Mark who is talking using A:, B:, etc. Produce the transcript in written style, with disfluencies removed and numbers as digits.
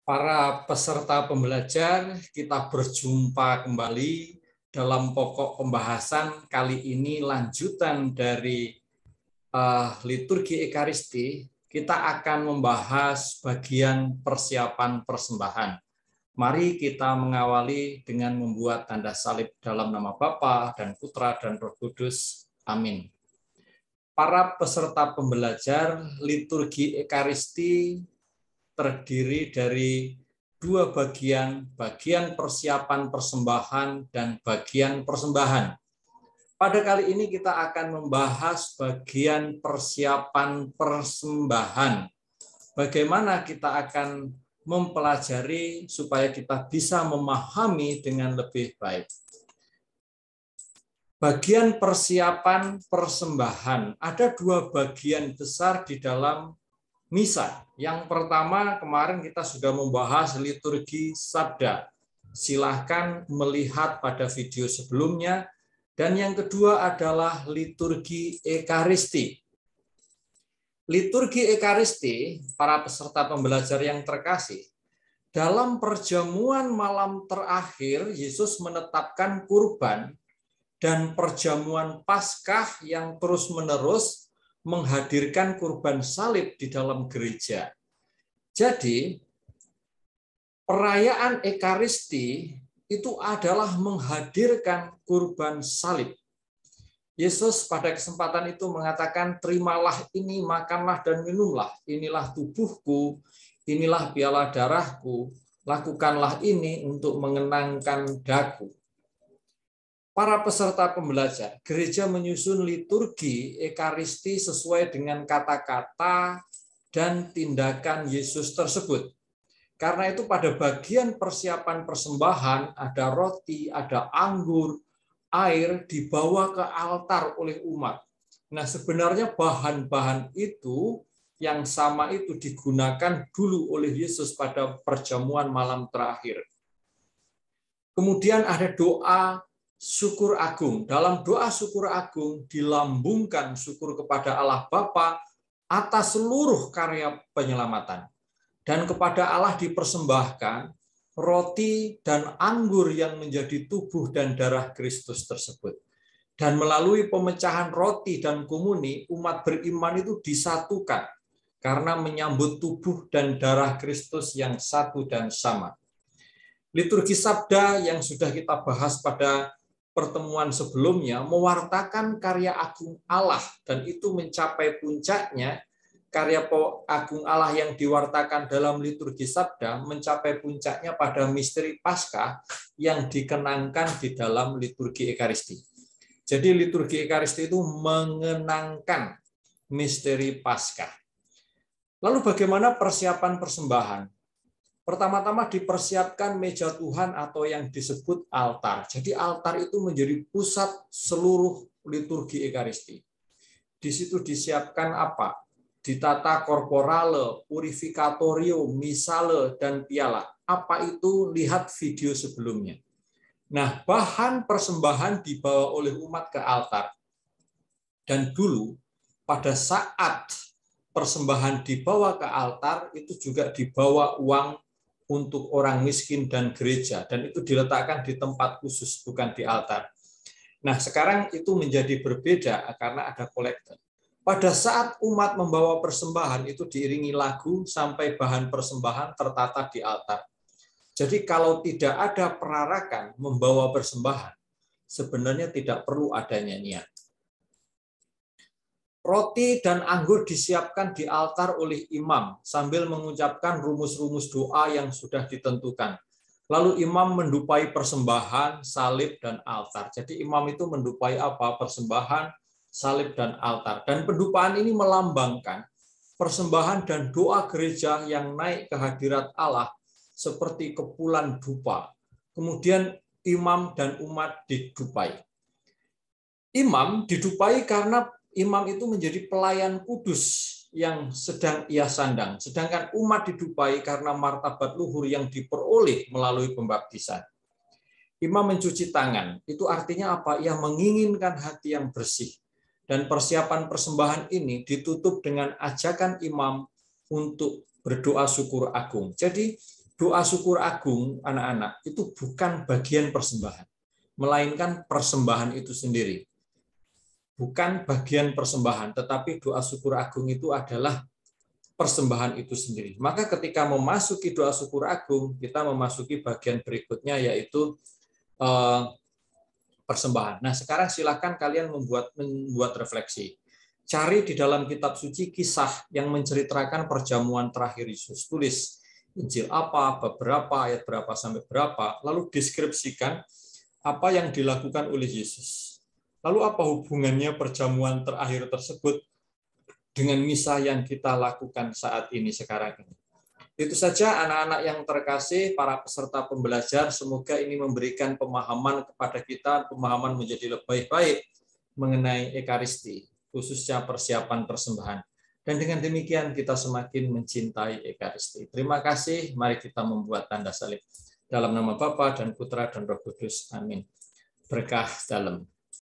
A: Para peserta pembelajar, kita berjumpa kembali dalam pokok pembahasan kali ini lanjutan dari liturgi Ekaristi. Kita akan membahas bagian persiapan persembahan. Mari kita mengawali dengan membuat tanda salib dalam nama Bapa dan Putra dan Roh Kudus. Amin. Para peserta pembelajar, liturgi Ekaristi terdiri dari dua bagian persiapan persembahan dan bagian persembahan. Pada kali ini kita akan membahas bagian persiapan persembahan. Bagaimana kita akan mempelajari supaya kita bisa memahami dengan lebih baik. Bagian persiapan persembahan. Ada dua bagian besar di dalam misa. Yang pertama, kemarin kita sudah membahas liturgi sabda. Silahkan melihat pada video sebelumnya. Dan yang kedua adalah liturgi Ekaristi. Liturgi Ekaristi, para peserta pembelajar yang terkasih, dalam perjamuan malam terakhir, Yesus menetapkan kurban dan perjamuan Paskah yang terus-menerus menghadirkan kurban salib di dalam gereja. Jadi, perayaan Ekaristi itu adalah menghadirkan kurban salib. Yesus pada kesempatan itu mengatakan, terimalah ini, makanlah dan minumlah. Inilah tubuhku, inilah piala darahku. Lakukanlah ini untuk mengenangkan daku. Para peserta pembelajar, gereja menyusun liturgi Ekaristi sesuai dengan kata-kata dan tindakan Yesus tersebut. Karena itu pada bagian persiapan persembahan ada roti, ada anggur, air dibawa ke altar oleh umat. Nah, sebenarnya bahan-bahan itu yang sama itu digunakan dulu oleh Yesus pada perjamuan malam terakhir. Kemudian ada doa syukur agung. Dalam doa syukur agung dilambungkan syukur kepada Allah Bapa atas seluruh karya penyelamatan. Dan kepada Allah dipersembahkan roti dan anggur yang menjadi tubuh dan darah Kristus tersebut. Dan melalui pemecahan roti dan komuni, umat beriman itu disatukan karena menyambut tubuh dan darah Kristus yang satu dan sama. Liturgi sabda yang sudah kita bahas pada pertemuan sebelumnya mewartakan karya agung Allah, dan itu mencapai puncaknya. Karya agung Allah yang diwartakan dalam liturgi sabda mencapai puncaknya pada misteri Paskah yang dikenangkan di dalam liturgi Ekaristi. Jadi liturgi Ekaristi itu mengenangkan misteri Paskah. Lalu bagaimana persiapan persembahan? Pertama-tama dipersiapkan meja Tuhan atau yang disebut altar. Jadi altar itu menjadi pusat seluruh liturgi Ekaristi. Di situ disiapkan apa? Ditata korporale, purificatorio, misale, dan piala. Apa itu? Lihat video sebelumnya. Nah, bahan persembahan dibawa oleh umat ke altar. Dan dulu, pada saat persembahan dibawa ke altar, itu juga dibawa uang untuk orang miskin dan gereja. Dan itu diletakkan di tempat khusus, bukan di altar. Nah, sekarang itu menjadi berbeda karena ada kolektor. Pada saat umat membawa persembahan itu diiringi lagu sampai bahan persembahan tertata di altar. Jadi kalau tidak ada perarakan membawa persembahan, sebenarnya tidak perlu adanya niat. Roti dan anggur disiapkan di altar oleh imam sambil mengucapkan rumus-rumus doa yang sudah ditentukan. Lalu imam mendupai persembahan, salib, dan altar. Jadi imam itu mendupai apa? Persembahan, salib, dan altar. Dan pendupaan ini melambangkan persembahan dan doa gereja yang naik ke hadirat Allah seperti kepulan dupa. Kemudian imam dan umat didupai. Imam didupai karena imam itu menjadi pelayan kudus yang sedang ia sandang. Sedangkan umat didupai karena martabat luhur yang diperoleh melalui pembaptisan. Imam mencuci tangan. Itu artinya apa? Ia menginginkan hati yang bersih. Dan persiapan persembahan ini ditutup dengan ajakan imam untuk berdoa syukur agung. Jadi doa syukur agung anak-anak itu bukan bagian persembahan, melainkan persembahan itu sendiri. Bukan bagian persembahan, tetapi doa syukur agung itu adalah persembahan itu sendiri. Maka ketika memasuki doa syukur agung, kita memasuki bagian berikutnya, yaitu persembahan. Nah, sekarang silakan kalian membuat refleksi. Cari di dalam kitab suci kisah yang menceritakan perjamuan terakhir Yesus. Tulis Injil apa, beberapa, ayat berapa sampai berapa, lalu deskripsikan apa yang dilakukan oleh Yesus. Lalu apa hubungannya perjamuan terakhir tersebut dengan misa yang kita lakukan saat ini sekarang ini. Itu saja anak-anak yang terkasih, para peserta pembelajar, semoga ini memberikan pemahaman kepada kita, pemahaman menjadi lebih baik mengenai Ekaristi, khususnya persiapan persembahan. Dan dengan demikian kita semakin mencintai Ekaristi. Terima kasih, mari kita membuat tanda salib. Dalam nama Bapa dan Putra dan Roh Kudus. Amin. Berkah dalam.